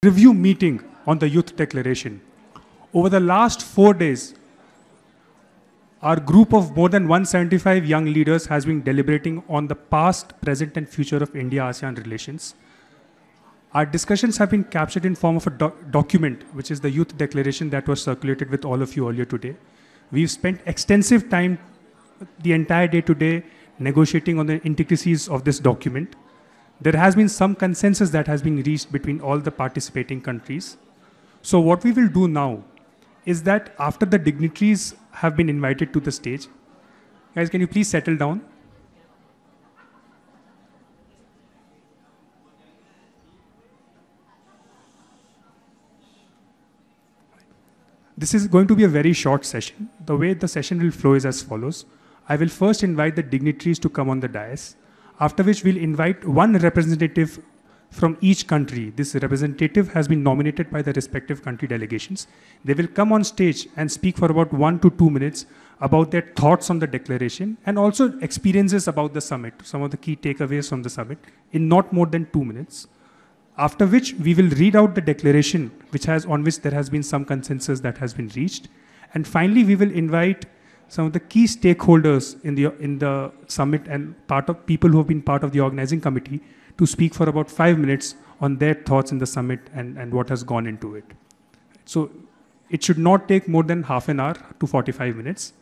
review meeting on the Youth Declaration. Over the last 4 days, our group of more than 175 young leaders has been deliberating on the past, present, and future of India-ASEAN relations. Our discussions have been captured in form of a document, which is the Youth Declaration that was circulated with all of you earlier today. We've spent extensive time, the entire day today, negotiating on the intricacies of this document. There has been some consensus that has been reached between all the participating countries. So what we will do now is that after the dignitaries have been invited to the stage, guys, can you please settle down? This is going to be a very short session. The way the session will flow is as follows. I will first invite the dignitaries to come on the dais, after which we'll invite one representative from each country. This representative has been nominated by the respective country delegations. They will come on stage and speak for about 1 to 2 minutes about their thoughts on the declaration and also experiences about the summit, some of the key takeaways from the summit in not more than 2 minutes. After which we will read out the declaration on which there has been some consensus that has been reached. And finally, we will invite some of the key stakeholders in the summit and people who have been part of the organizing committee to speak for about 5 minutes on their thoughts in the summit and what has gone into it. So it should not take more than half an hour to 45 minutes.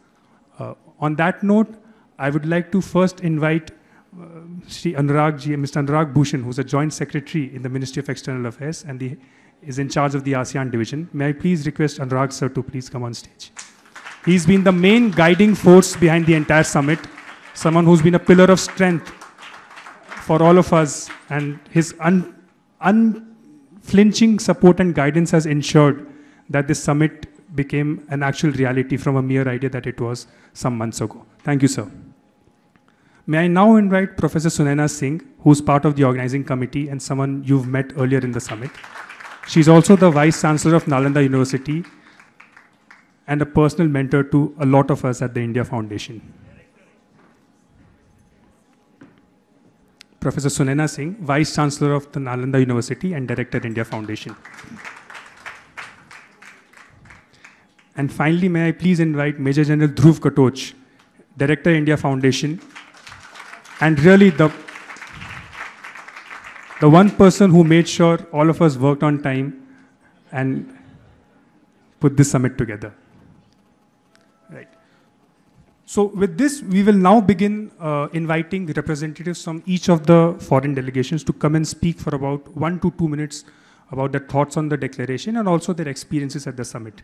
On that note, I would like to first invite Mr. Anurag Bhushan, who's a Joint Secretary in the Ministry of External Affairs and is in charge of the ASEAN division. May I please request Anurag sir to please come on stage. He's been the main guiding force behind the entire summit, someone who's been a pillar of strength for all of us, and his unflinching support and guidance has ensured that this summit became an actual reality from a mere idea that it was some months ago. Thank you, sir. May I now invite Professor Sunaina Singh, who's part of the organizing committee and someone you've met earlier in the summit. She's also the Vice Chancellor of Nalanda University and a personal mentor to a lot of us at the India Foundation. Professor Sunaina Singh, Vice Chancellor of the Nalanda University and Director, India Foundation. And finally, may I please invite Major General Dhruv Katoch, Director, India Foundation, and really the one person who made sure all of us worked on time and put this summit together. Right. So with this, we will now begin inviting representatives from each of the foreign delegations to come and speak for about 1 to 2 minutes about their thoughts on the declaration and also their experiences at the summit.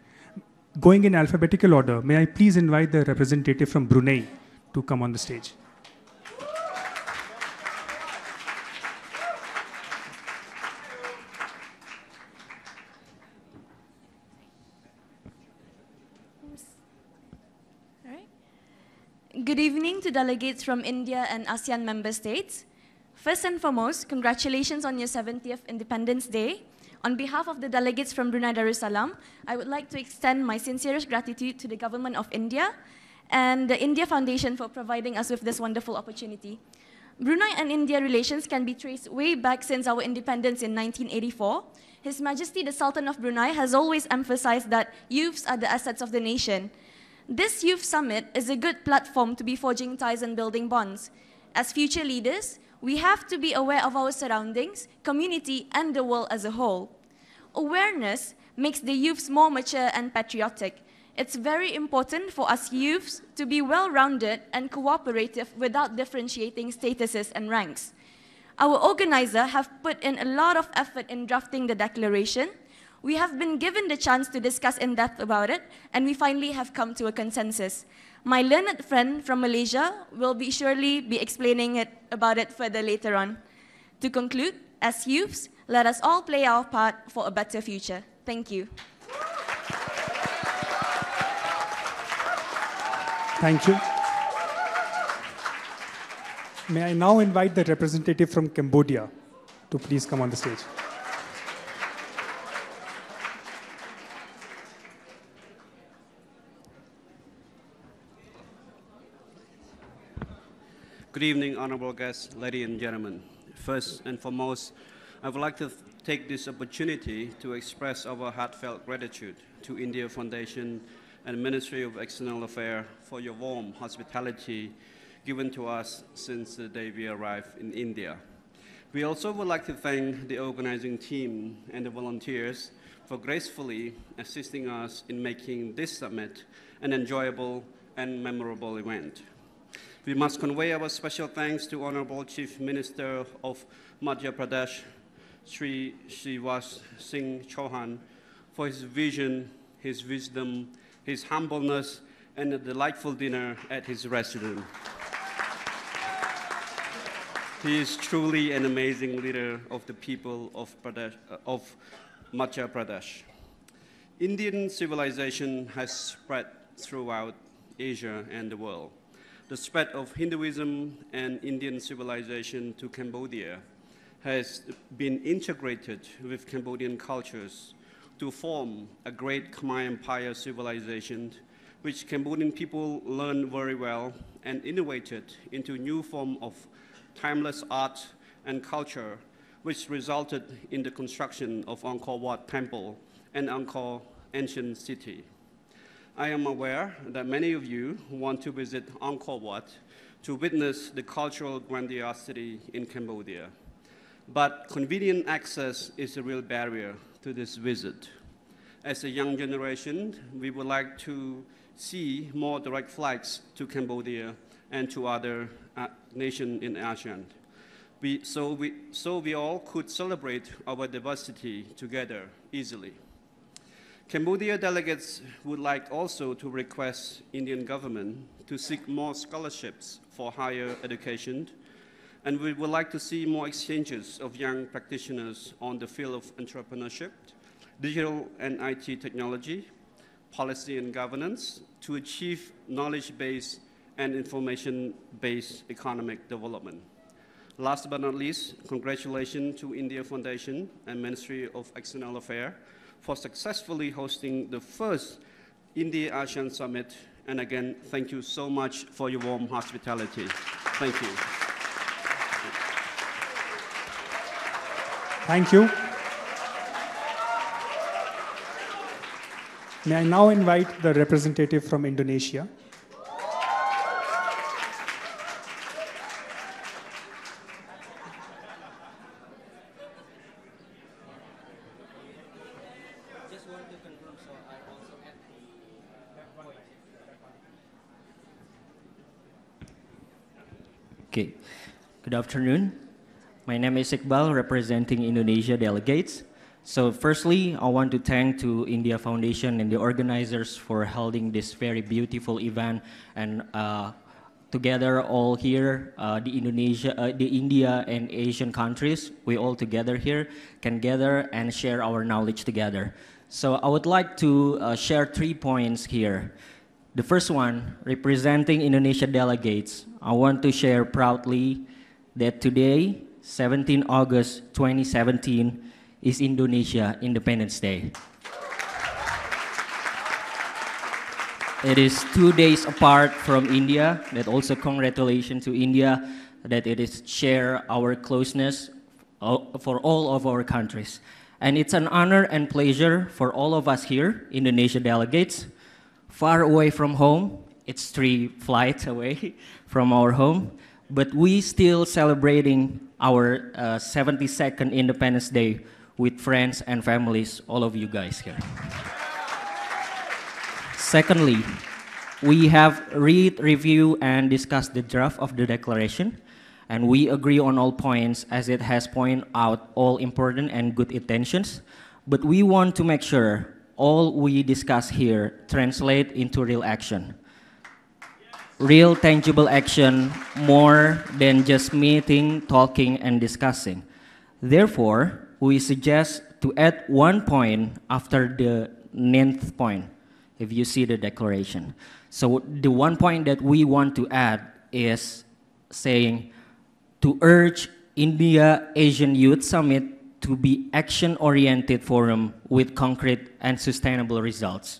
Going in alphabetical order, may I please invite the representative from Brunei to come on the stage. Good evening to delegates from India and ASEAN member states. First and foremost, congratulations on your 70th Independence Day. On behalf of the delegates from Brunei Darussalam, I would like to extend my sincerest gratitude to the government of India and the India Foundation for providing us with this wonderful opportunity. Brunei and India relations can be traced way back since our independence in 1984. His Majesty the Sultan of Brunei has always emphasized that youths are the assets of the nation. This youth summit is a good platform to be forging ties and building bonds. As future leaders, we have to be aware of our surroundings, community, and the world as a whole. Awareness makes the youths more mature and patriotic. It's very important for us youths to be well-rounded and cooperative without differentiating statuses and ranks. Our organizers have put in a lot of effort in drafting the declaration. We have been given the chance to discuss in depth about it, and we finally have come to a consensus. My learned friend from Malaysia will surely be explaining about it further later on. To conclude, as youths, let us all play our part for a better future. Thank you. Thank you. May I now invite the representative from Cambodia to please come on the stage. Good evening, honorable guests, ladies and gentlemen. First and foremost, I would like to take this opportunity to express our heartfelt gratitude to India Foundation and Ministry of External Affairs for your warm hospitality given to us since the day we arrived in India. We also would like to thank the organizing team and the volunteers for gracefully assisting us in making this summit an enjoyable and memorable event. We must convey our special thanks to Honorable Chief Minister of Madhya Pradesh, Sri Shivas Singh Chauhan, for his vision, his wisdom, his humbleness, and a delightful dinner at his residence. He is truly an amazing leader of the people of Madhya Pradesh. Indian civilization has spread throughout Asia and the world. The spread of Hinduism and Indian civilization to Cambodia has been integrated with Cambodian cultures to form a great Khmer Empire civilization, which Cambodian people learned very well and innovated into new form of timeless art and culture, which resulted in the construction of Angkor Wat Temple and Angkor Ancient City. I am aware that many of you want to visit Angkor Wat to witness the cultural grandiosity in Cambodia. But convenient access is a real barrier to this visit. As a young generation, we would like to see more direct flights to Cambodia and to other nations in ASEAN. So we all could celebrate our diversity together easily. Cambodia delegates would like also to request Indian government to seek more scholarships for higher education, and we would like to see more exchanges of young practitioners on the field of entrepreneurship, digital and IT technology, policy and governance to achieve knowledge-based and information-based economic development. Last but not least, congratulations to India Foundation and Ministry of External Affairs for successfully hosting the first India-ASEAN Summit. And again, thank you so much for your warm hospitality. Thank you. Thank you. May I now invite the representative from Indonesia. Okay, good afternoon. My name is Iqbal, representing Indonesia delegates. So firstly, I want to thank to India Foundation and the organizers for holding this very beautiful event, and together all here, the India and Asian countries, we all together here can gather and share our knowledge together. So I would like to share 3 points here. The first one, representing Indonesia delegates, I want to share proudly that today, 17 August 2017, is Indonesia Independence Day. It is 2 days apart from India. That also congratulations to India that it is share our closeness for all of our countries. And it's an honor and pleasure for all of us here, Indonesia delegates, far away from home. It's 3 flights away from our home, but we still celebrating our 72nd Independence Day with friends and families, all of you guys here. Secondly, we have read, review, and discussed the draft of the declaration, and we agree on all points as it has pointed out all important and good intentions, but we want to make sure all we discuss here translate into real action. Real tangible action more than just meeting, talking, and discussing. Therefore, we suggest to add 1 point after the 9th point, if you see the declaration. So the 1 point that we want to add is saying to urge India-Asian Youth Summit to be action-oriented forum with concrete and sustainable results.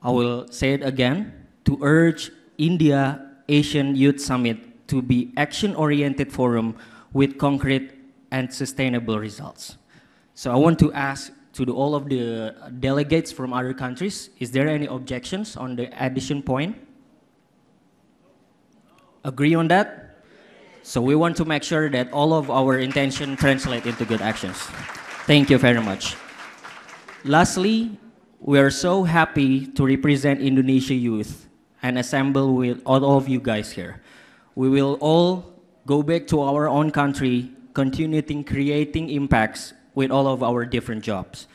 I will say it again, to urge India-Asian Youth Summit to be action-oriented forum with concrete and sustainable results. So I want to ask all of the delegates from other countries, is there any objections on the addition point? Agree on that? So we want to make sure that all of our intention translate into good actions. Thank you very much. Lastly, we are so happy to represent Indonesia youth and assemble with all of you guys here. We will all go back to our own country, continuing creating impacts with all of our different jobs.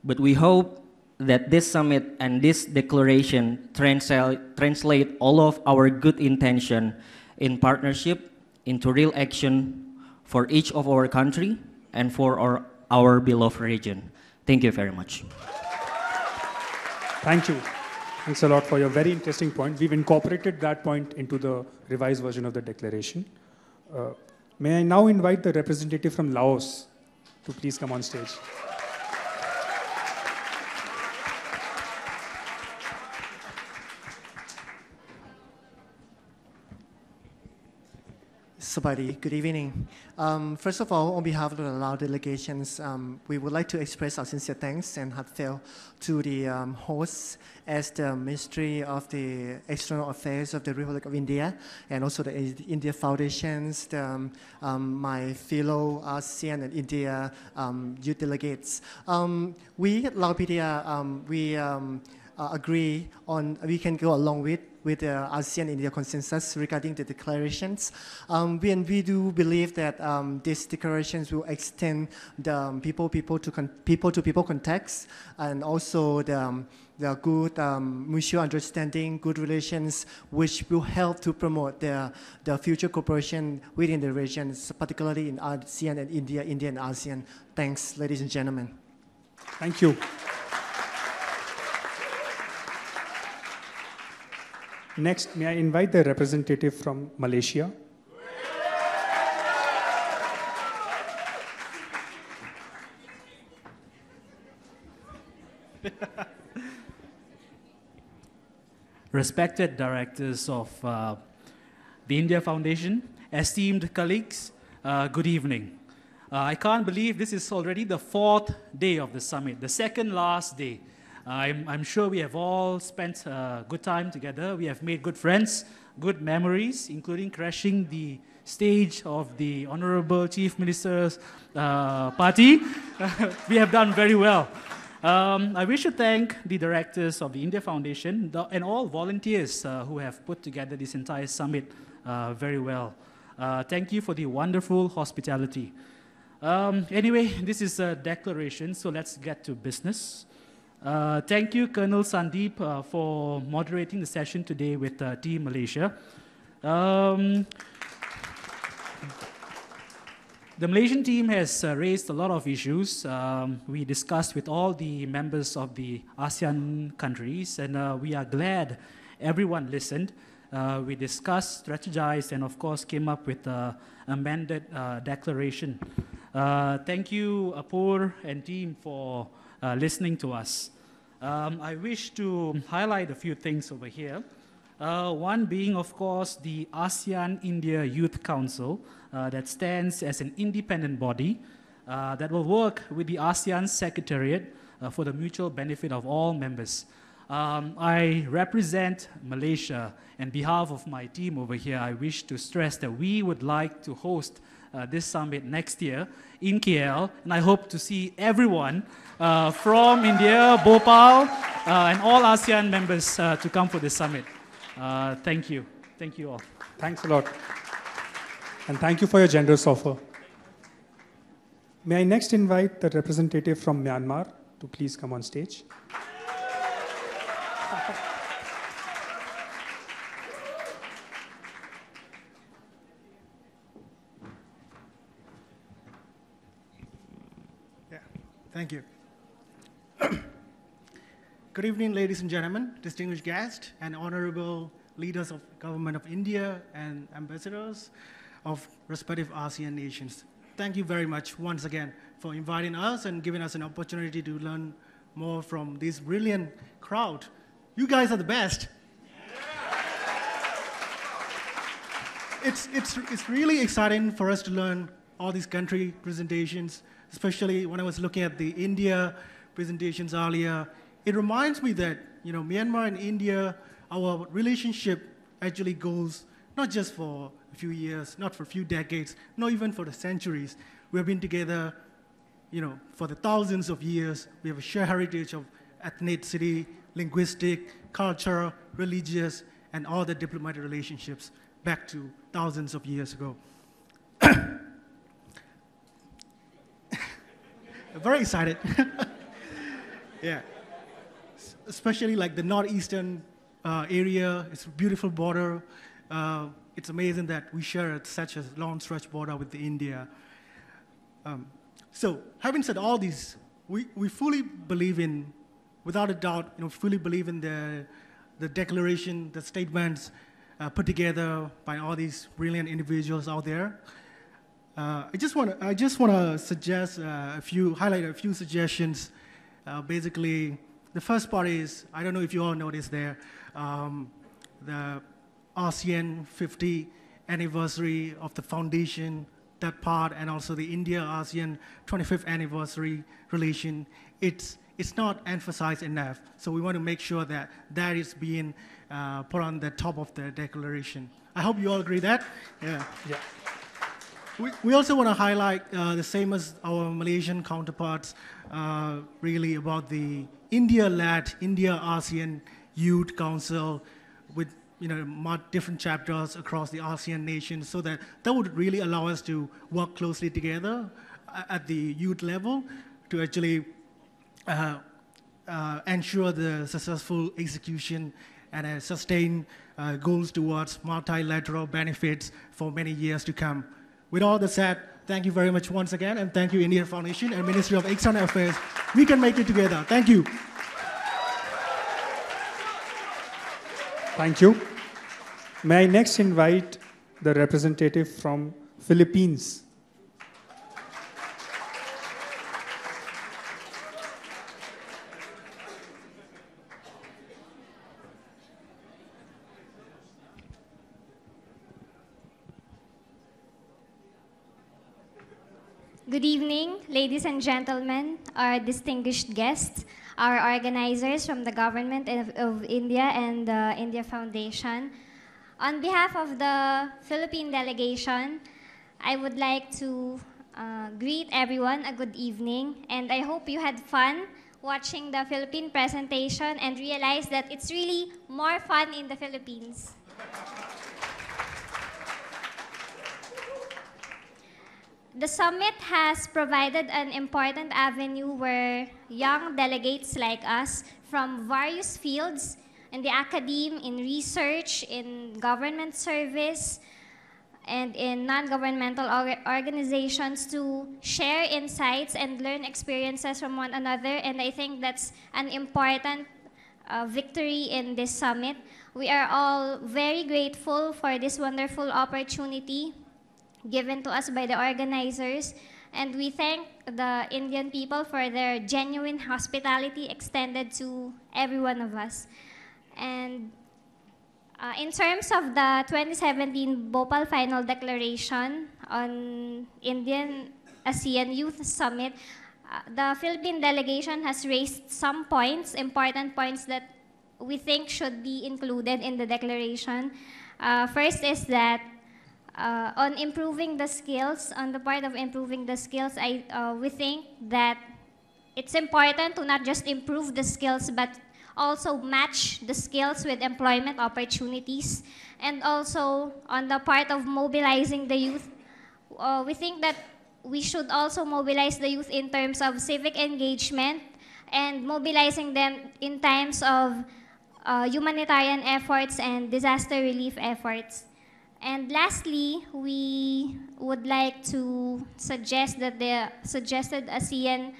But we hope that this summit and this declaration translate all of our good intention in partnership into real action for each of our country and for our beloved region. Thank you very much. Thank you. Thanks a lot for your very interesting point. We've incorporated that point into the revised version of the declaration. May I now invite the representative from Laos to please come on stage. Sabadi, good evening. First of all, on behalf of the Lao delegations, we would like to express our sincere thanks and heartfelt to the hosts as the Ministry of the External Affairs of the Republic of India and also the India Foundations, my fellow ASEAN and India youth delegates. We at Laopedia, we agree on, we can go along with the ASEAN-India consensus regarding the declarations. We do believe that these declarations will extend the people-to-people context and also the good mutual understanding, good relations, which will help to promote the future cooperation within the regions, particularly in ASEAN and India, India and ASEAN. Thanks, ladies and gentlemen. Thank you. Next, may I invite the representative from Malaysia? Respected directors of the India Foundation, esteemed colleagues, good evening. I can't believe this is already the 4th day of the summit, the second last day. I'm sure we have all spent a good time together. We have made good friends, good memories, including crashing the stage of the Honorable Chief Minister's party. We have done very well. I wish to thank the directors of the India Foundation and all volunteers who have put together this entire summit very well. Thank you for the wonderful hospitality. Anyway, this is a declaration, so let's get to business. Thank you, Colonel Sandeep, for moderating the session today with Team Malaysia. The Malaysian team has raised a lot of issues. We discussed with all the members of the ASEAN countries, and we are glad everyone listened. We discussed, strategized, and of course came up with an amended declaration. Thank you, Apur and team, for listening to us. I wish to highlight a few things over here. One being, of course, the ASEAN-India Youth Council that stands as an independent body that will work with the ASEAN Secretariat for the mutual benefit of all members. I represent Malaysia, and on behalf of my team over here, I wish to stress that we would like to host this summit next year in KL, and I hope to see everyone from India, Bhopal, and all ASEAN members to come for this summit. Thank you. Thank you all. Thanks a lot. And thank you for your generous offer. May I next invite the representative from Myanmar to please come on stage. Thank you. Good evening, ladies and gentlemen, distinguished guests, and honorable leaders of Government of India and ambassadors of respective ASEAN nations. Thank you very much once again for inviting us and giving us an opportunity to learn more from this brilliant crowd. You guys are the best. It's really exciting for us to learn all these country presentations, especially when I was looking at the India presentations earlier. It reminds me that, Myanmar and India, our relationship actually goes not just for a few years, not for a few decades, not even for the centuries. We have been together, for the thousands of years. We have a shared heritage of ethnicity, linguistic, cultural, religious, and all the diplomatic relationships back to thousands of years ago. Very excited. Yeah. Especially like the northeastern area. It's a beautiful border. It's amazing that we share such a long stretch border with India. So having said all these, we fully believe in, without a doubt, fully believe in the declaration, the statements put together by all these brilliant individuals out there. I just want to suggest highlight a few suggestions. Basically, the first part is, I don't know if you all noticed there, the ASEAN 50 anniversary of the foundation, that part, and also the India-ASEAN 25th anniversary relation. It's not emphasized enough. So we want to make sure that that is being put on the top of the declaration. I hope you all agree that. Yeah. Yeah. We also want to highlight the same as our Malaysian counterparts, really about the India-led India-ASEAN Youth Council with different chapters across the ASEAN nations, so that would really allow us to work closely together at the youth level to actually ensure the successful execution and sustain goals towards multilateral benefits for many years to come. With all that said, thank you very much once again, and thank you India Foundation and Ministry of External Affairs. We can make it together. Thank you. Thank you. May I next invite the representative from Philippines. Good evening, ladies and gentlemen, our distinguished guests, our organizers from the Government of India and the India Foundation. On behalf of the Philippine delegation, I would like to greet everyone a good evening, and I hope you had fun watching the Philippine presentation and realize that it's really more fun in the Philippines. The summit has provided an important avenue where young delegates like us from various fields in the academe, in research, in government service, and in non-governmental organizations to share insights and learn experiences from one another. And I think that's an important victory in this summit. We are all very grateful for this wonderful opportunity given to us by the organizers, and we thank the Indian people for their genuine hospitality extended to every one of us. And in terms of the 2017 Bhopal Final Declaration on Indian ASEAN Youth Summit, the Philippine delegation has raised some points, important points that we think should be included in the declaration. First is that on improving the skills, on the part of improving the skills, we think that it's important to not just improve the skills, but also match the skills with employment opportunities. And also, on the part of mobilizing the youth, we think that we should also mobilize the youth in terms of civic engagement and mobilizing them in times of humanitarian efforts and disaster relief efforts. And lastly, we would like to suggest that the suggested ASEAN-India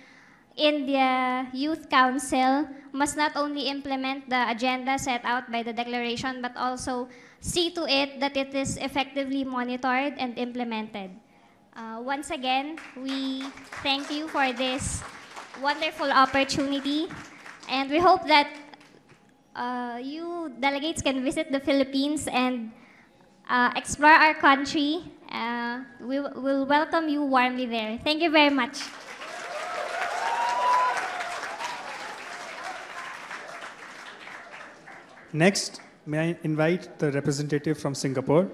Youth Council must not only implement the agenda set out by the declaration, but also see to it that it is effectively monitored and implemented. Once again, we thank you for this wonderful opportunity, and we hope that you delegates can visit the Philippines and explore our country. We will welcome you warmly there. Thank you very much. Next, may I invite the representative from Singapore.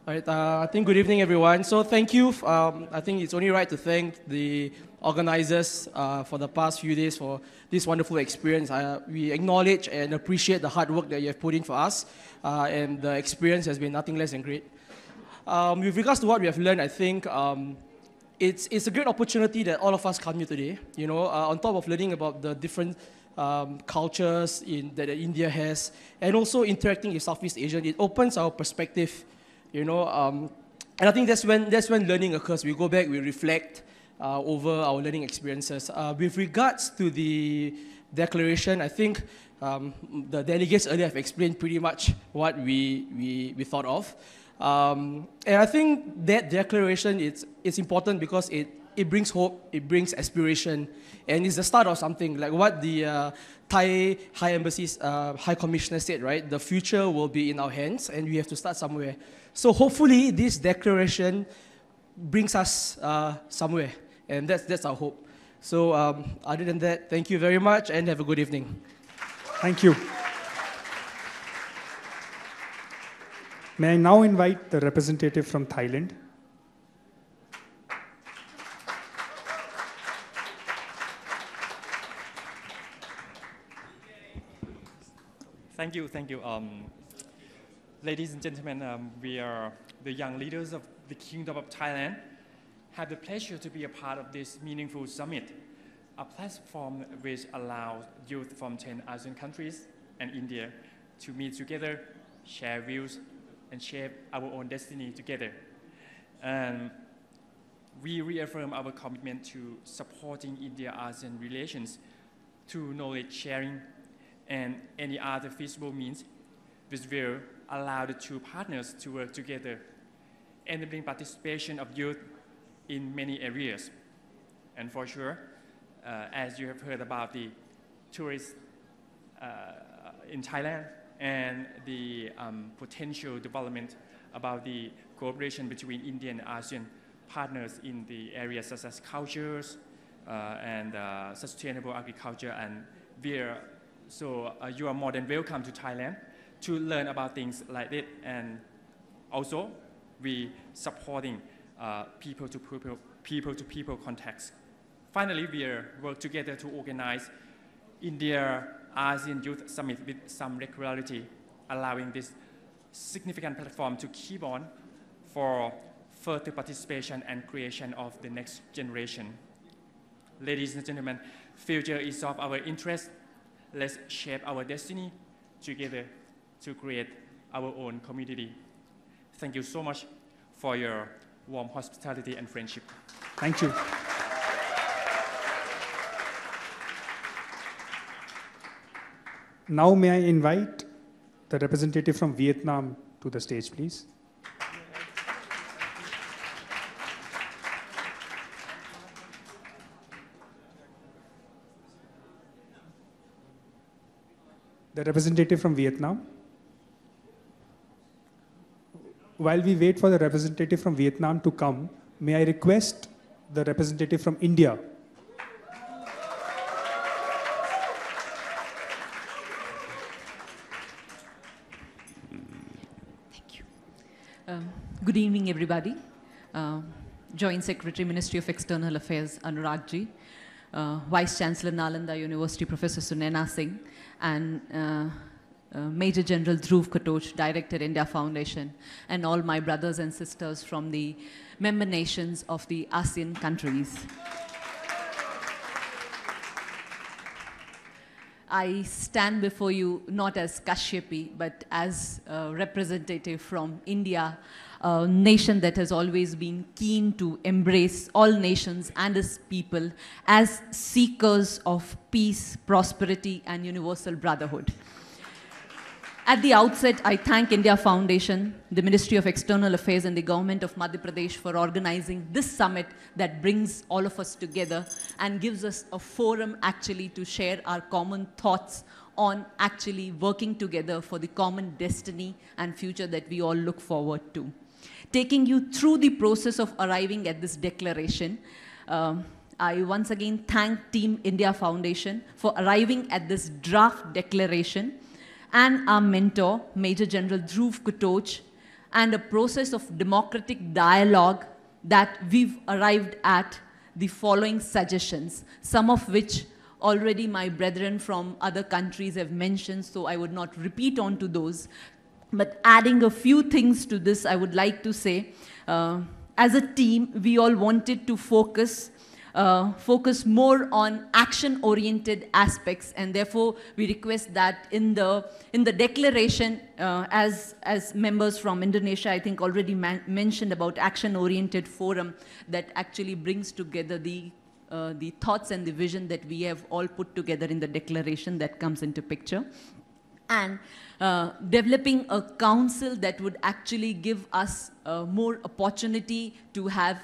All right, I think good evening, everyone. So thank you. I think it's only right to thank the organizers for the past few days for this wonderful experience. We acknowledge and appreciate the hard work that you have put in for us, and the experience has been nothing less than great. With regards to what we have learned, I think it's a great opportunity that all of us come here today. You know, on top of learning about the different cultures that India has, and also interacting with Southeast Asia, it opens our perspective. You know, and I think that's when learning occurs. We go back, we reflect over our learning experiences. With regards to the declaration, I think the delegates earlier have explained pretty much what we thought of. And I think that declaration it's important because it brings hope, it brings aspiration, and it's the start of something. Like what the Thai High Embassy's High Commissioner said, right? The future will be in our hands, and we have to start somewhere. So hopefully this declaration brings us somewhere, and that's our hope. So other than that, thank you very much, and have a good evening. Thank you. May I now invite the representative from Thailand? Thank you. Ladies and gentlemen, we are the young leaders of the Kingdom of Thailand, have the pleasure to be a part of this meaningful summit, a platform which allows youth from 10 ASEAN countries and India to meet together, share views, and shape our own destiny together. And we reaffirm our commitment to supporting India-ASEAN relations through knowledge sharing and any other feasible means which will allow the two partners to work together, enabling participation of youth in many areas. And for sure, as you have heard about the tourists in Thailand and the potential development about the cooperation between India and ASEAN partners in the areas such as cultures and sustainable agriculture and beer. So you are more than welcome to Thailand to learn about things like that. And also, we supporting people-to-people contacts. Finally, we work together to organize India-ASEAN Youth Summit with some regularity, allowing this significant platform to keep on for further participation and creation of the next generation. Ladies and gentlemen, future is of our interest. Let's shape our destiny together to create our own community. Thank you so much for your warm hospitality and friendship. Thank you. Now may I invite the representative from Vietnam to the stage, please. The representative from Vietnam. While we wait for the representative from Vietnam to come, may I request the representative from India. Thank you. Good evening, everybody. Joint Secretary, Ministry of External Affairs, Anurag Ji, Vice Chancellor, Nalanda University, Professor Sunaina Singh, and Major General Dhruv Katoch, Director, India Foundation, and all my brothers and sisters from the member nations of the ASEAN countries. I stand before you not as Kashyapi, but as a representative from India, a nation that has always been keen to embrace all nations and its people as seekers of peace, prosperity, and universal brotherhood. At the outset, I thank India Foundation, the Ministry of External Affairs, and the Government of Madhya Pradesh for organizing this summit that brings all of us together and gives us a forum actually to share our common thoughts on actually working together for the common destiny and future that we all look forward to. Taking you through the process of arriving at this declaration, I once again thank Team India Foundation for arriving at this draft declaration, and our mentor, Major General Dhruv Kutoch, and a process of democratic dialogue that we've arrived at the following suggestions, some of which already my brethren from other countries have mentioned, so I would not repeat on to those. But adding a few things to this, I would like to say, as a team, we all wanted to focus more on action-oriented aspects, and therefore we request that in the declaration, as members from Indonesia, I think already mentioned about action-oriented forum that actually brings together the thoughts and the vision that we have all put together in the declaration that comes into picture. And developing a council that would actually give us more opportunity to have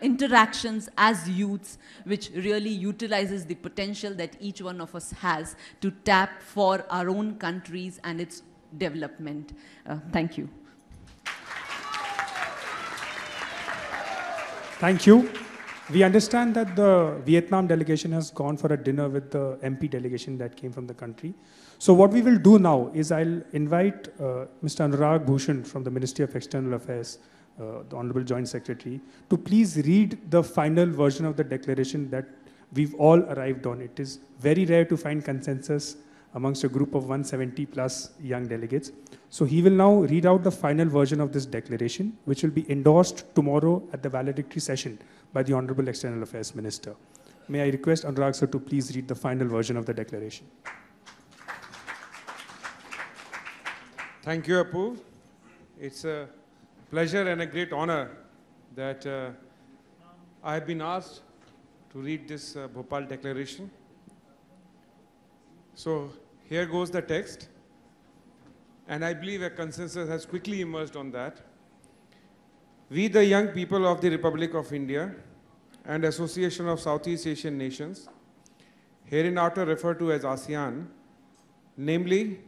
interactions as youths, which really utilizes the potential that each one of us has to tap for our own countries and its development. Thank you. Thank you. We understand that the Vietnam delegation has gone for a dinner with the MP delegation that came from the country. So what we will do now is I'll invite Mr. Anurag Bhushan from the Ministry of External Affairs, the Honorable Joint Secretary, to please read the final version of the declaration that we've all arrived on. It is very rare to find consensus amongst a group of 170 plus young delegates. So he will now read out the final version of this declaration, which will be endorsed tomorrow at the valedictory session by the Honorable External Affairs Minister. May I request Anurag sir to please read the final version of the declaration. Thank you, Apu. It's a pleasure and a great honor that I have been asked to read this Bhopal Declaration. So here goes the text, and I believe a consensus has quickly emerged on that. We, the young people of the Republic of India and Association of Southeast Asian Nations, hereinafter referred to as ASEAN, namely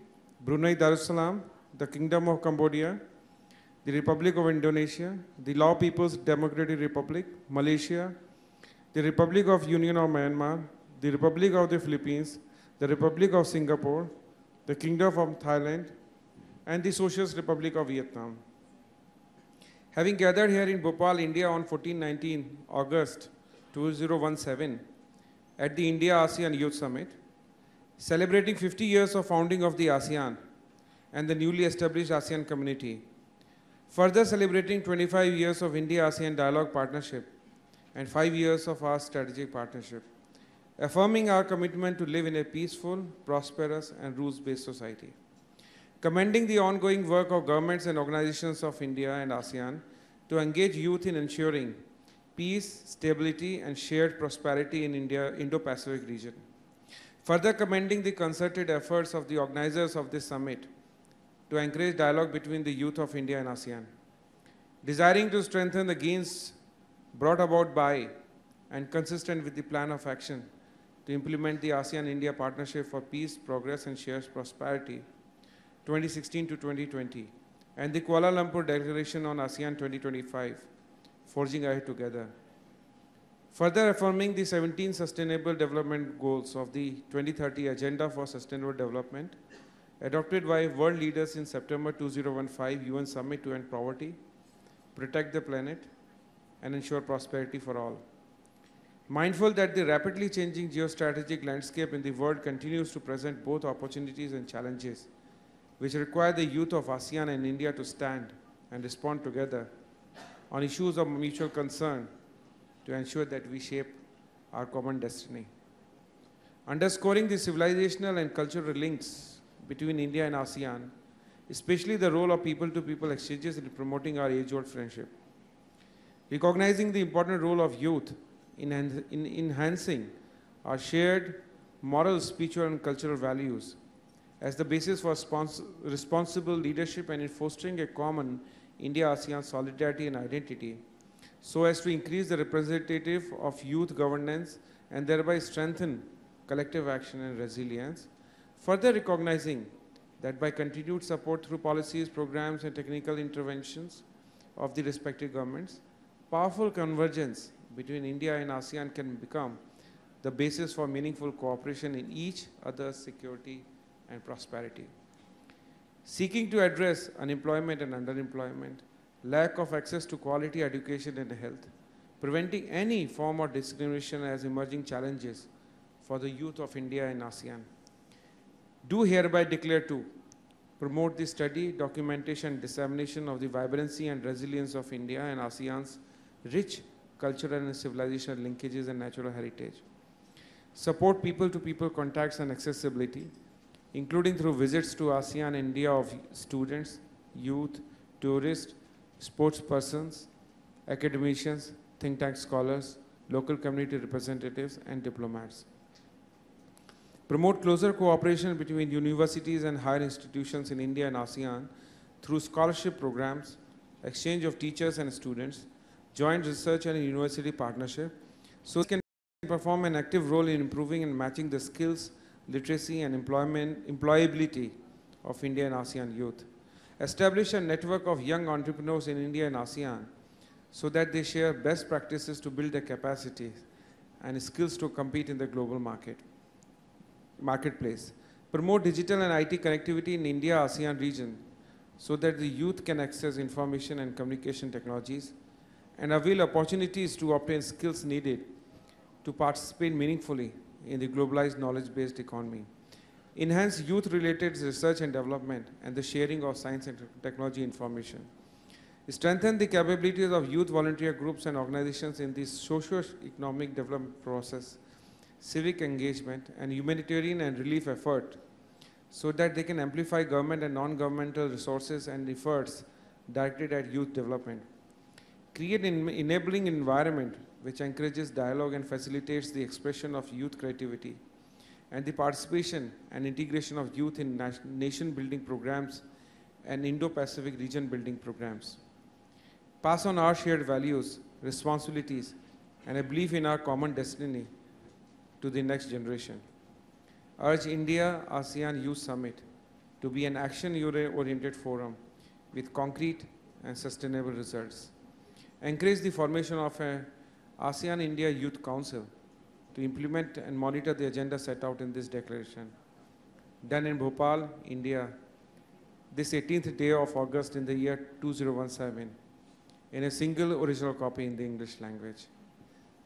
Brunei Darussalam, the Kingdom of Cambodia, the Republic of Indonesia, the Lao People's Democratic Republic, Malaysia, the Republic of Union of Myanmar, the Republic of the Philippines, the Republic of Singapore, the Kingdom of Thailand, and the Socialist Republic of Vietnam. Having gathered here in Bhopal, India on 14-19 August 2017 at the India-ASEAN Youth Summit, celebrating 50 years of founding of the ASEAN and the newly established ASEAN community, further celebrating 25 years of India-ASEAN dialogue partnership and 5 years of our strategic partnership, affirming our commitment to live in a peaceful, prosperous, and rules-based society. Commending the ongoing work of governments and organizations of India and ASEAN to engage youth in ensuring peace, stability, and shared prosperity in Indo-Pacific region. Further commending the concerted efforts of the organizers of this summit to encourage dialogue between the youth of India and ASEAN. Desiring to strengthen the gains brought about by and consistent with the plan of action to implement the ASEAN-India Partnership for Peace, Progress, and Shared Prosperity 2016 to 2020, and the Kuala Lumpur Declaration on ASEAN 2025, Forging Ahead Together. Further affirming the 17 Sustainable Development Goals of the 2030 Agenda for Sustainable Development, adopted by world leaders in September 2015 UN Summit to End Poverty, Protect the Planet, and Ensure Prosperity for All. Mindful that the rapidly changing geostrategic landscape in the world continues to present both opportunities and challenges, which require the youth of ASEAN and India to stand and respond together on issues of mutual concern to ensure that we shape our common destiny. Underscoring the civilizational and cultural links between India and ASEAN, especially the role of people-to-people exchanges in promoting our age-old friendship. Recognizing the important role of youth in enhancing our shared moral, spiritual, and cultural values as the basis for responsible leadership and in fostering a common India-ASEAN solidarity and identity, so as to increase the representative of youth governance and thereby strengthen collective action and resilience. Further recognizing that by continued support through policies, programs, and technical interventions of the respective governments, powerful convergence between India and ASEAN can become the basis for meaningful cooperation in each other's security and prosperity. Seeking to address unemployment and underemployment, lack of access to quality education and health, preventing any form of discrimination as emerging challenges for the youth of India and ASEAN. Do hereby declare to promote the study, documentation, and dissemination of the vibrancy and resilience of India and ASEAN's rich cultural and civilizational linkages and natural heritage. Support people-to-people contacts and accessibility, including through visits to ASEAN India of students, youth, tourists, sports persons, academicians, think tank scholars, local community representatives, and diplomats. Promote closer cooperation between universities and higher institutions in India and ASEAN through scholarship programs, exchange of teachers and students, joint research and university partnership, so it can perform an active role in improving and matching the skills, literacy, and employability of India and ASEAN youth. Establish a network of young entrepreneurs in India and ASEAN so that they share best practices to build their capacity and skills to compete in the global marketplace. Promote digital and IT connectivity in India-ASEAN region so that the youth can access information and communication technologies and avail opportunities to obtain skills needed to participate meaningfully in the globalized knowledge-based economy. Enhance youth-related research and development and the sharing of science and technology information. Strengthen the capabilities of youth volunteer groups and organizations in the socio-economic development process, civic engagement, and humanitarian and relief effort so that they can amplify government and non-governmental resources and efforts directed at youth development. Create an enabling environment which encourages dialogue and facilitates the expression of youth creativity and the participation and integration of youth in nation-building programs and Indo-Pacific region-building programs. Pass on our shared values, responsibilities, and a belief in our common destiny to the next generation. Urge India-ASEAN Youth Summit to be an action-oriented forum with concrete and sustainable results. Encourage the formation of an ASEAN-India Youth Council to implement and monitor the agenda set out in this declaration. Done in Bhopal, India, this 18th day of August in the year 2017, in a single original copy in the English language.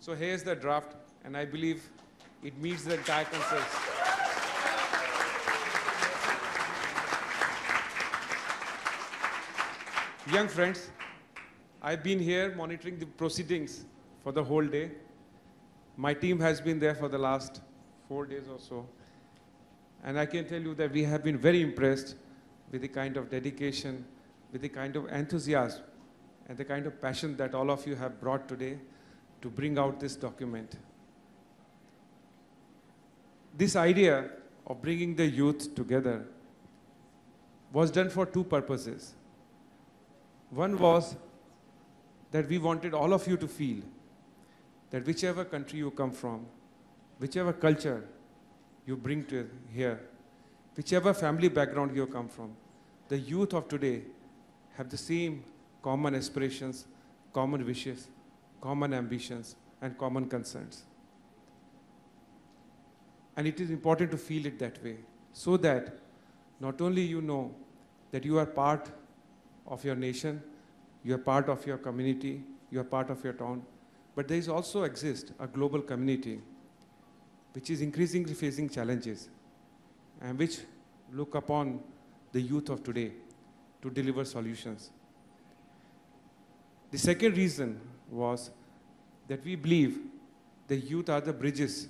So here's the draft, and I believe it meets the entire consensus. Young friends, I've been here monitoring the proceedings for the whole day. My team has been there for the last 4 days or so. And I can tell you that we have been very impressed with the kind of dedication, with the kind of enthusiasm, and the kind of passion that all of you have brought today to bring out this document. This idea of bringing the youth together was done for two purposes. One was that we wanted all of you to feel that whichever country you come from, whichever culture you bring to here, whichever family background you come from, the youth of today have the same common aspirations, common wishes, common ambitions, and common concerns. And it is important to feel it that way, so that not only you know that you are part of your nation, you are part of your community, you are part of your town, but there is also exist a global community which is increasingly facing challenges and which look upon the youth of today to deliver solutions. The second reason was that we believe the youth are the bridges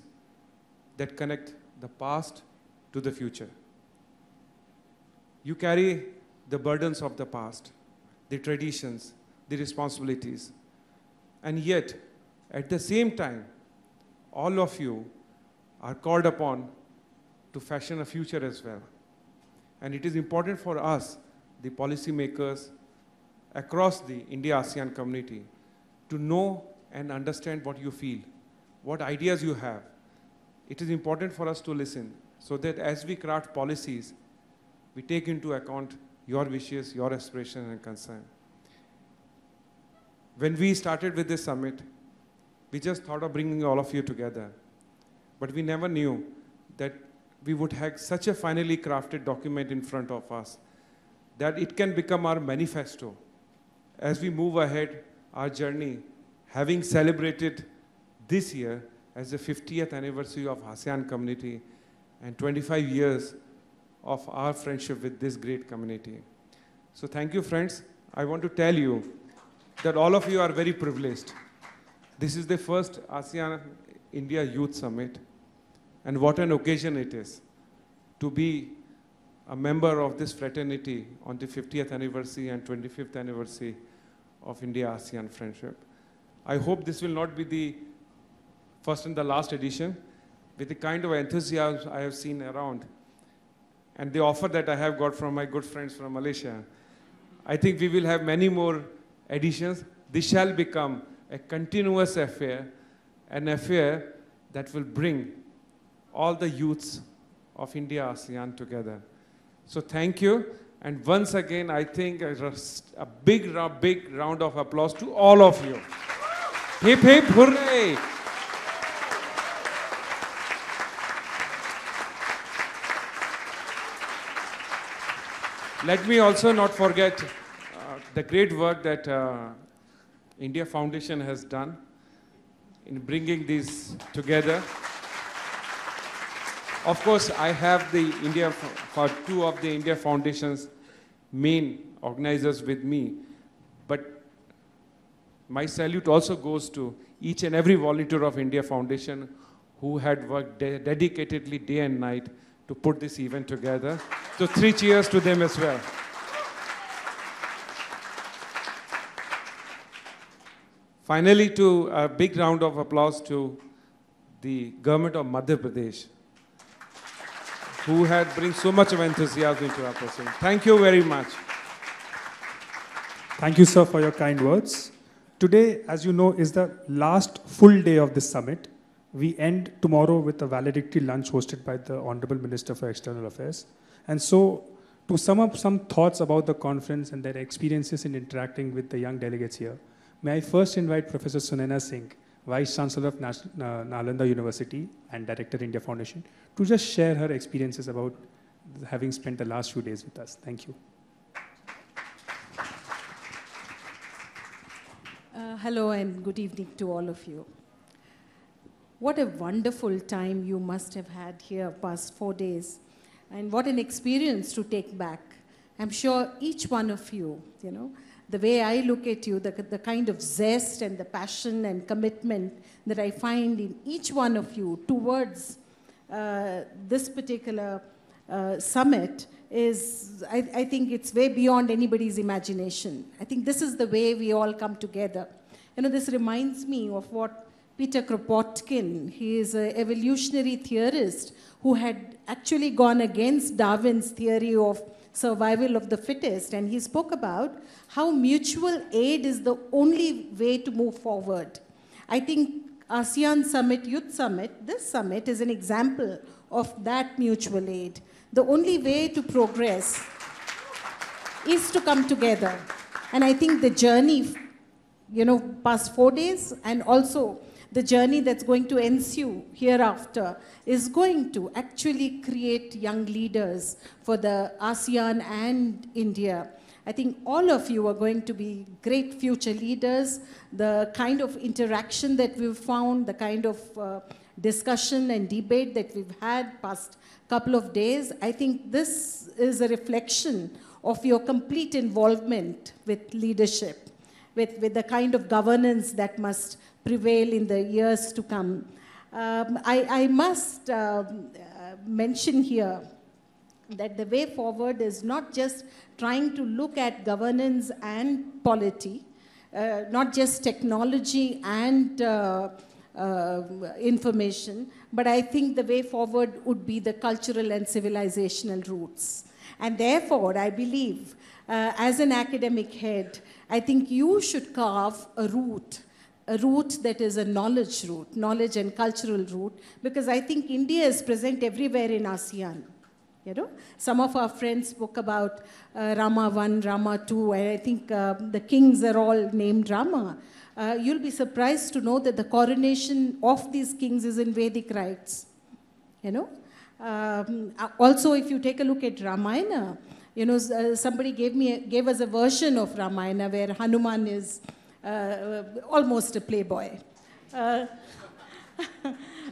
that connect the past to the future. You carry the burdens of the past, the traditions, the responsibilities, and yet, at the same time, all of you are called upon to fashion a future as well. And it is important for us, the policymakers across the India-ASEAN community, to know and understand what you feel, what ideas you have. It is important for us to listen so that as we craft policies, we take into account your wishes, your aspirations and concern. When we started with this summit, we just thought of bringing all of you together. But we never knew that we would have such a finely crafted document in front of us, that it can become our manifesto as we move ahead our journey, having celebrated this year as the 50th anniversary of ASEAN community and 25 years of our friendship with this great community. So thank you, friends. I want to tell you that all of you are very privileged. This is the first ASEAN India Youth Summit, and what an occasion it is to be a member of this fraternity on the 50th anniversary and 25th anniversary of India-ASEAN friendship. I hope this will not be the first and the last edition. With the kind of enthusiasm I have seen around and the offer that I have got from my good friends from Malaysia, I think we will have many more editions. This shall become a continuous affair, an affair that will bring all the youths of India-ASEAN together. So thank you. And once again, I think a big round of applause to all of you. Hip, hip, hooray! Let me also not forget the great work that India Foundation has done in bringing these together. Of course, I have the two of the India Foundation's main organizers with me, but my salute also goes to each and every volunteer of India Foundation who had worked dedicatedly day and night to put this event together. So 3 cheers to them as well. Finally, a big round of applause to the government of Madhya Pradesh, who had bring so much of enthusiasm into our proceeding. Thank you very much. Thank you, sir, for your kind words. Today, as you know, is the last full day of this summit. We end tomorrow with a valedictory lunch hosted by the Honorable Minister for External Affairs. And so, to sum up some thoughts about the conference and their experiences in interacting with the young delegates here, may I first invite Professor Sunaina Singh, Vice Chancellor of Nalanda University and Director, India Foundation, to just share her experiences about having spent the last few days with us. Thank you. Hello and good evening to all of you. What a wonderful time you must have had here past 4 days, and what an experience to take back. I'm sure each one of you, the way I look at you, the kind of zest and the passion and commitment that I find in each one of you towards this particular summit is, I think it's way beyond anybody's imagination. I think this is the way we all come together. This reminds me of what Peter Kropotkin, he is an evolutionary theorist who had actually gone against Darwin's theory of survival of the fittest, and he spoke about how mutual aid is the only way to move forward. I think ASEAN Summit, Youth Summit, this summit is an example of that mutual aid. The only way to progress is to come together. And I think the journey, past 4 days, and also the journey that's going to ensue hereafter is going to actually create young leaders for the ASEAN and India. I think all of you are going to be great future leaders. The kind of interaction that we've found, the kind of discussion and debate that we've had past couple of days, I think this is a reflection of your complete involvement with leadership, with the kind of governance that must prevail in the years to come. I must mention here that the way forward is not just trying to look at governance and polity, not just technology and information, but I think the way forward would be the cultural and civilizational roots. And therefore, I believe, as an academic head, I think you should carve a route that is a knowledge route, knowledge and cultural route, because I think India is present everywhere in ASEAN. You know, some of our friends spoke about Rama 1, Rama 2, and I think the kings are all named Rama. You'll be surprised to know that the coronation of these kings is in Vedic rites. You know, also if you take a look at Ramayana, you know, somebody gave us a version of Ramayana where Hanuman is almost a playboy.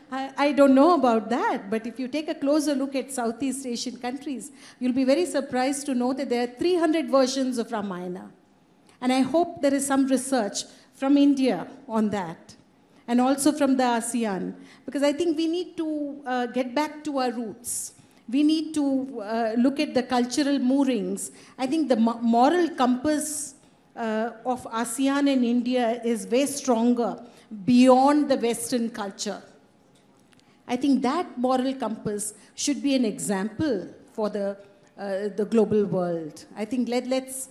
I don't know about that, but if you take a closer look at Southeast Asian countries, you'll be very surprised to know that there are 300 versions of Ramayana. And I hope there is some research from India on that, and also from the ASEAN, because I think we need to get back to our roots. We need to look at the cultural moorings. I think the moral compass of ASEAN and India is way stronger beyond the Western culture. I think that moral compass should be an example for the global world. I think let's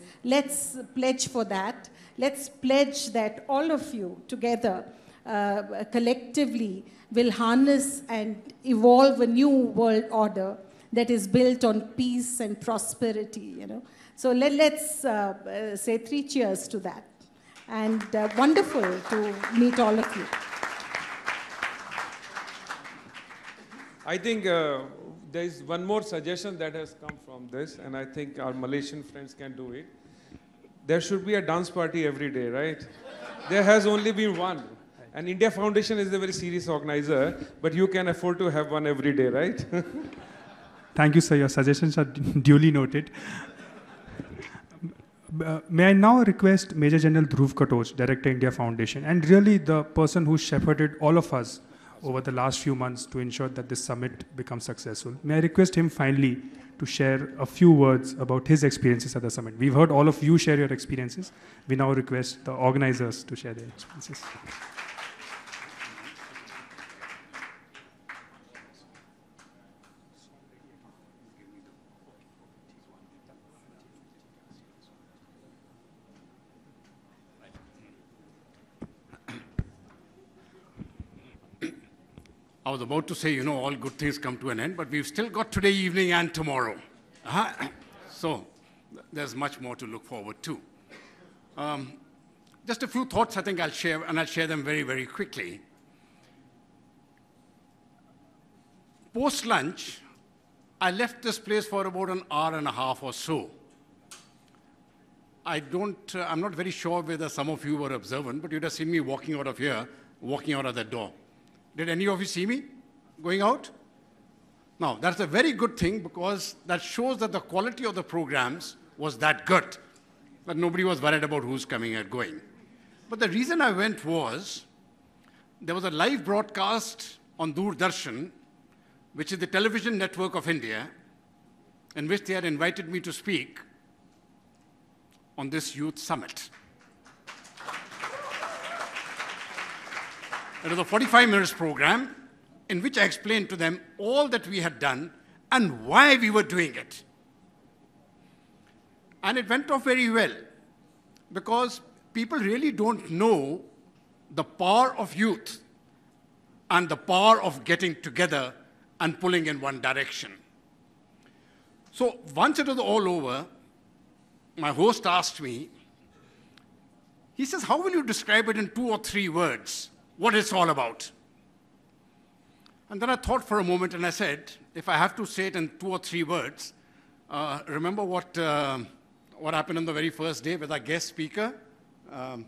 pledge for that. Let's pledge that all of you together, collectively, will harness and evolve a new world order that is built on peace and prosperity. You know, so let's say 3 cheers to that. And wonderful to meet all of you. I think there is one more suggestion that has come from this, and I think our Malaysian friends can do it. There should be a dance party every day, right? There has only been one. And India Foundation is a very serious organizer, but you can afford to have one every day, right? Thank you, sir. Your suggestions are duly noted. May I now request Major General Dhruv Katoch, Director, India Foundation, and really the person who shepherded all of us over the last few months to ensure that this summit becomes successful. May I request him finally to share a few words about his experiences at the summit. We've heard all of you share your experiences. We now request the organizers to share their experiences. I was about to say, you know, all good things come to an end, but we've still got today evening and tomorrow. So there's much more to look forward to. Just a few thoughts I think I'll share, and I'll share them very, very quickly. Post-lunch, I left this place for about an hour and a half or so. I'm not very sure whether some of you were observant, but you'd have seen me walking out of here, walking out of that door. Did any of you see me going out? Now, that's a very good thing because that shows that the quality of the programs was that good, that nobody was worried about who's coming and going. But the reason I went was, there was a live broadcast on Doordarshan, which is the television network of India, in which they had invited me to speak on this youth summit. It was a 45 minutes program in which I explained to them all that we had done and why we were doing it. And it went off very well because people really don't know the power of youth and the power of getting together and pulling in one direction. So once it was all over, my host asked me, he says, how will you describe it in 2 or 3 words? What it's all about. And then I thought for a moment and I said, if I have to say it in 2 or 3 words, remember what happened on the very first day with our guest speaker, the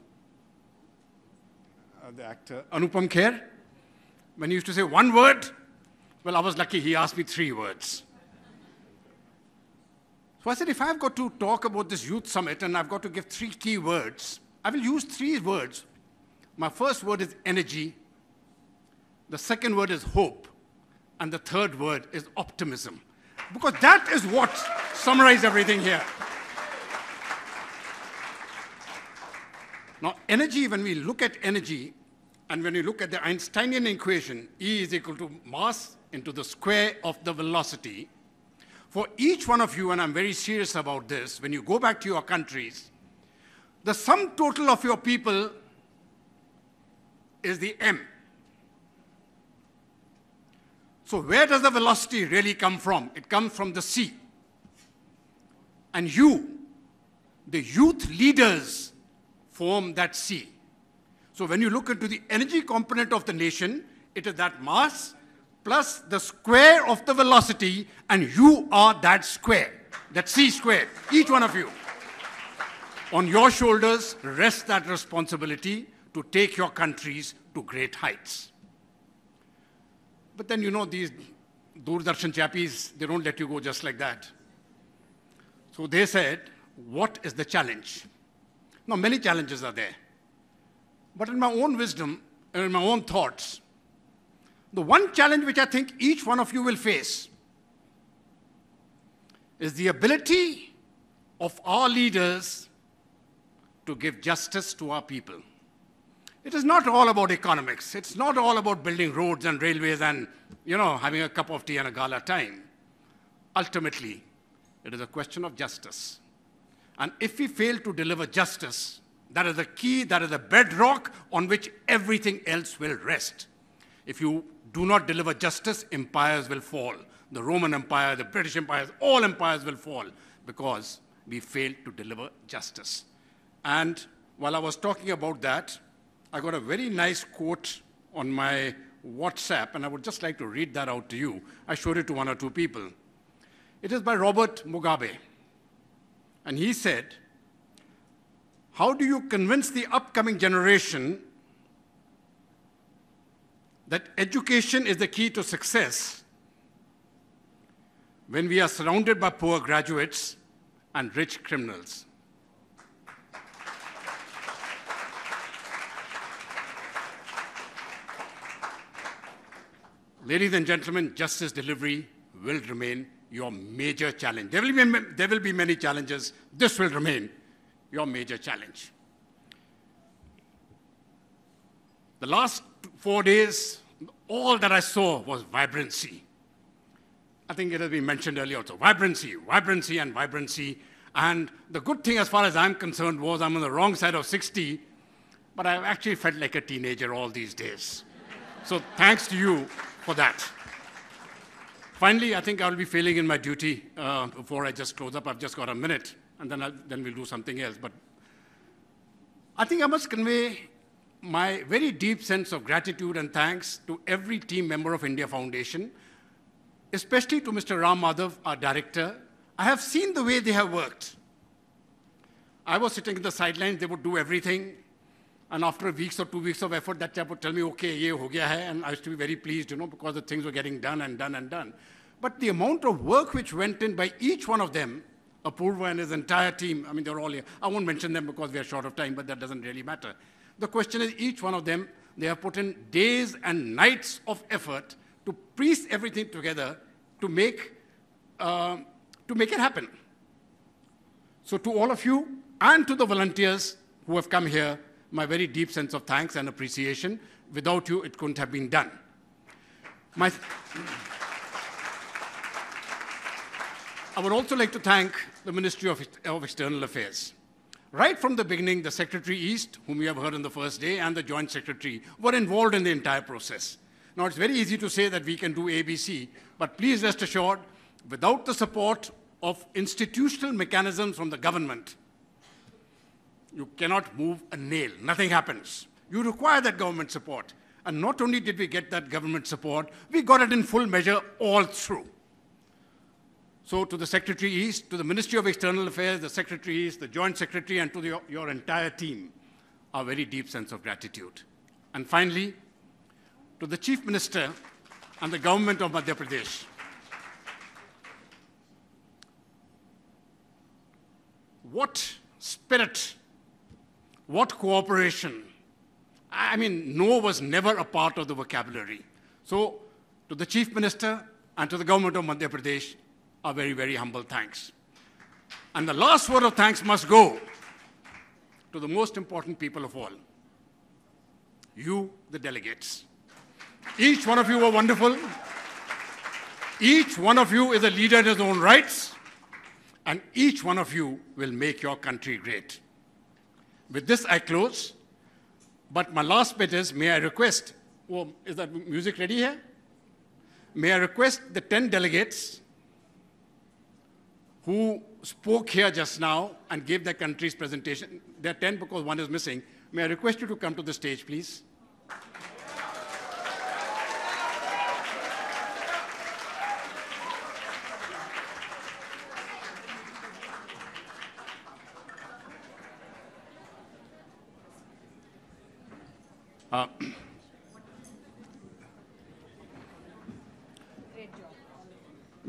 actor Anupam Kher? When he used to say 1 word, well, I was lucky he asked me 3 words. So I said, if I've got to talk about this youth summit and I've got to give 3 key words, I will use 3 words. My first word is energy, the second word is hope, and the third word is optimism. Because that is what summarizes everything here. Now, energy, when we look at energy, and when we look at the Einsteinian equation, E is equal to mass into the square of the velocity, for each one of you, and I'm very serious about this, when you go back to your countries, the sum total of your people is the M. So where does the velocity really come from? It comes from the sea. And you, the youth leaders, form that sea. So when you look into the energy component of the nation, it is that mass plus the square of the velocity, and you are that square, that C squared, each one of you. On your shoulders rests that responsibility to take your countries to great heights. But then, you know, these Doordarshan chappies, they don't let you go just like that. So they said, what is the challenge? Now, many challenges are there. But in my own wisdom, and in my own thoughts, the one challenge which I think each one of you will face is the ability of our leaders to give justice to our people. It is not all about economics. It's not all about building roads and railways and, you know, having a cup of tea and a gala time. Ultimately, it is a question of justice. And if we fail to deliver justice, that is the key, that is the bedrock on which everything else will rest. If you do not deliver justice, empires will fall. The Roman Empire, the British empires, all empires will fall because we failed to deliver justice. And while I was talking about that, I got a very nice quote on my WhatsApp, and I would just like to read that out to you. I showed it to one or two people. It is by Robert Mugabe. And he said, how do you convince the upcoming generation that education is the key to success when we are surrounded by poor graduates and rich criminals? Ladies and gentlemen, justice delivery will remain your major challenge. There will be many challenges. This will remain your major challenge. The last 4 days, all that I saw was vibrancy. I think it has been mentioned earlier also. Vibrancy, vibrancy, and vibrancy. And the good thing as far as I'm concerned was I'm on the wrong side of 60, but I've actually felt like a teenager all these days. So thanks to you for that. Finally, I think I'll be failing in my duty before I just close up. I've just got a minute, and then we'll do something else. But I think I must convey my very deep sense of gratitude and thanks to every team member of India Foundation, especially to Mr. Ram Madhav, our director. I have seen the way they have worked. I was sitting in the sidelines, they would do everything. And after a week or 2 weeks of effort, that chap would tell me, okay, ye ho gaya hai, and I used to be very pleased, you know, because the things were getting done and done and done. But the amount of work which went in by each one of them, Apurva and his entire team, I mean, they're all here. I won't mention them because we are short of time, but that doesn't really matter. The question is, each one of them, they have put in days and nights of effort to piece everything together to make it happen. So to all of you and to the volunteers who have come here, my very deep sense of thanks and appreciation. Without you, it couldn't have been done. I would also like to thank the Ministry of External Affairs. Right from the beginning, the Secretary East, whom you have heard on the first day, and the Joint Secretary were involved in the entire process. Now, it's very easy to say that we can do ABC, but please rest assured, without the support of institutional mechanisms from the government, you cannot move a nail. Nothing happens. You require that government support. And not only did we get that government support, we got it in full measure all through. So to the Secretary East, to the Ministry of External Affairs, the Secretary East, the Joint Secretary, and to your entire team, our very deep sense of gratitude. And finally, to the Chief Minister and the government of Madhya Pradesh. What spirit, what cooperation. I mean, no was never a part of the vocabulary. So to the Chief Minister and to the government of Madhya Pradesh, a very, very humble thanks. And the last word of thanks must go to the most important people of all, you, the delegates. Each one of you were wonderful. Each one of you is a leader in his own rights, and each one of you will make your country great. With this, I close. But my last bit is, may I request, is that music ready here? may I request the 10 delegates who spoke here just now and gave their country's presentation. There are 10 because one is missing. May I request you to come to the stage, please?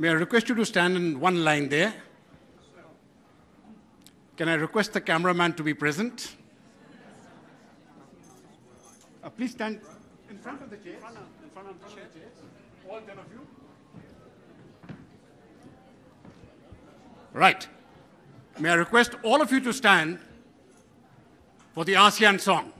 May I request you to stand in one line there? Can I request the cameraman to be present? Please stand in front of the chairs. In front of the chairs. All 10 of you. Right. May I request all of you to stand for the ASEAN song.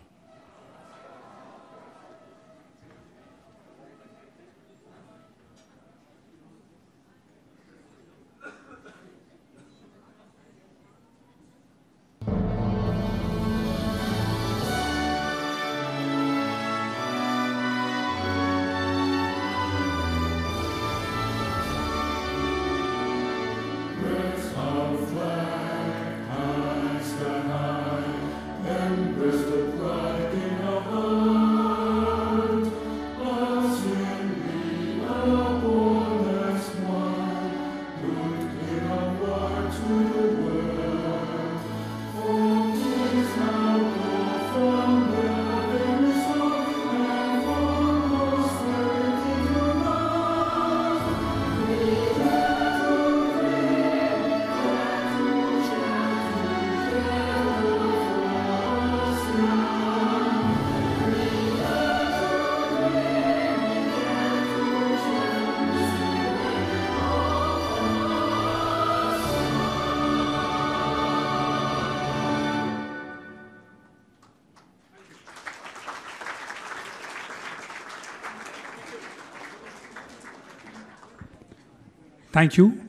Thank you.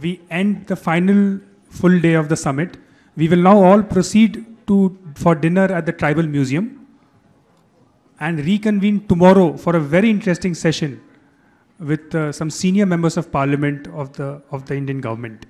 We end the final full day of the summit. We will now all proceed for dinner at the Tribal Museum and reconvene tomorrow for a very interesting session with some senior members of parliament of the Indian government.